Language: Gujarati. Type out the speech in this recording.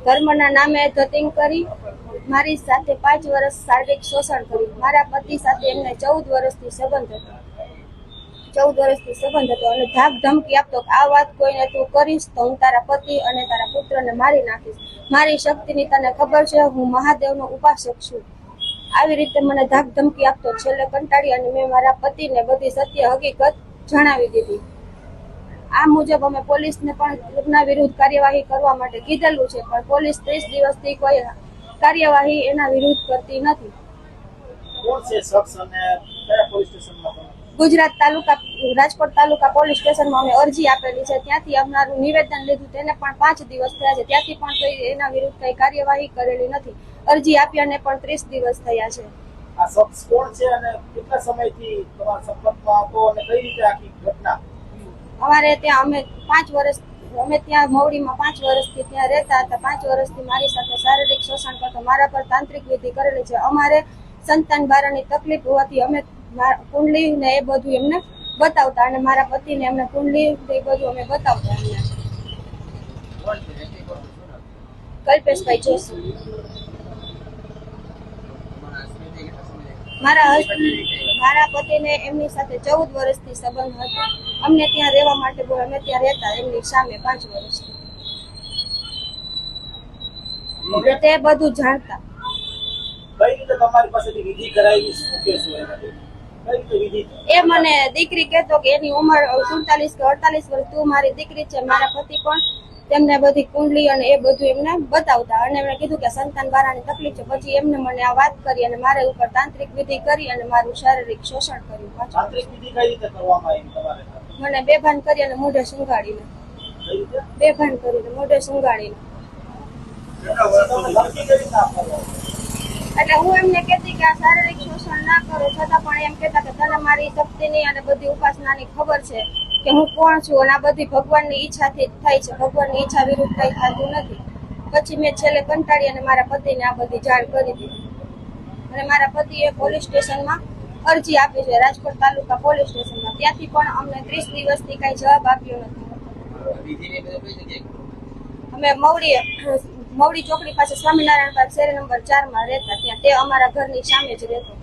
ધર્મના નામે ધતિંગ કરી મારી સાથે 5 વર્ષ શારીરિક શોષણ કર્યું. મારા પતિ સાથે એમને 14 વર્ષથી સંબંધ હતો અને ધાક ધમકી આપતો કે આ વાત કોઈને તું કરીશ તો હું તારા પતિ અને તારા પુત્રને મારી નાખીશ. મારી શક્તિની તને ખબર છે, હું મહાદેવનો ઉપાસક છું. આવી રીતે મને ધાક ધમકી આપતો. છેલ્લે કંટાળી અને મેં મારા પતિને બધી સત્ય હકીકત જણાવી દીધી. આ મુજબ અમે પોલીસને પણ એમના વિરુદ્ધ કાર્યવાહી કરવા માટે કીધેલું છે, પણ પોલીસ 30 દિવસથી કોઈ કાર્યવાહી એના વિરુદ્ધ કરતી નથી. ગુજરાત તાલુકા રાજકોટ તાલુકા પોલીસ સ્ટેશનમાં અમે અરજી આપેલી છે. ત્યાંથી અમારું નિવેદન લીધું, તેને પણ 5 દિવસ થયા છે. ત્યાંથી પણ કોઈ એના વિરુદ્ધ કઈ કાર્યવાહી કરેલી નથી. અરજી આપ્યાને પણ 30 દિવસ થયા છે. આ શખ્સ કોણ છે અને કેટલા સમયથી તમારા સંપર્કમાં હતો અને કઈ રીતે આખી ઘટના? અમારે ત્યાં અમે ત્યાં મવડીમાં 5 વર્ષથી ત્યાં રહેતા હતા. 5 વર્ષથી મારી સાથે શારીરિક શોષણ કરતો, મારા પર તાંત્રિક વિધિ કરેલી છે. અમારે સંતાન બારાની તકલીફ હોવાથી અમે કુંડલી ને એ બધું એમને બતાવતા અને મારા પતિને એમને કુંડલી એ બધું અમે બતાવતા. એમને કલ્પેશભાઈ જોશી મારા પતિને એમની સાથે 14 વર્ષથી સંબંધ હતો. અમને ત્યાં રહેવા માટે અમે ત્યાં રહેતા એમની સામે 5 વર્ષથી. તે બધું જાણતા. કઈ રીતે તમારી પાસેથી વિધિ કરાવી? શું કહેશો એનાથી? કઈ રીતે વિધિ? એ મને દીકરી કહેતો કે એની ઉંમર 47 કે 48 વર્ષ, તું મારી દીકરી છે. મારા પતિ પણ તેમને બધી કુંડલી અને એ બધું એમને બતાવતા અને એમણે કીધું કે સંતાન બારાની તકલીફ છે. પછી એમને મને આ વાત કરી અને મારા ઉપર તાંત્રિક વિધિ કરી અને મારું શારીરિક શોષણ કર્યું. તાંત્રિક વિધિ કઈ રીતે કરવામાં આવી તમારે? મને બેભાન કરી અને મોઢે સુંઘાડીને. બેભાન કરીને મોઢે સુંઘાડીને. એટલે હું એમને કહેતી કે આ શારીરિક શોષણ ના કરો, છતાં પણ એમ કહેતા કે તને મારી શક્તિની અને બધી ઉપાસનાની ખબર છે કે હું કોણ છું અને આ બધી ભગવાનની ઈચ્છાથી જ થાય છે. ભગવાનની ઈચ્છા વિરુદ્ધ કઈ થતું નથી. પછી મેં છેલ્લે કંટાળી અને મારા પતિને આ બધી જાણ કરી દીધી અને મારા પતિએ પોલીસ સ્ટેશનમાં અરજી આપી છે, રાજકોટ તાલુકા પોલીસ સ્ટેશનમાં. ત્યાંથી પણ અમને 30 દિવસથી કઈ જવાબ આપ્યો નથી. અમે મવડી ચોકડી પાસે સ્વામિનારાયણ પાર્ક શેરી નંબર 4 માં રહેતા. ત્યાં તે અમારા ઘરની સામે જ રહેતો.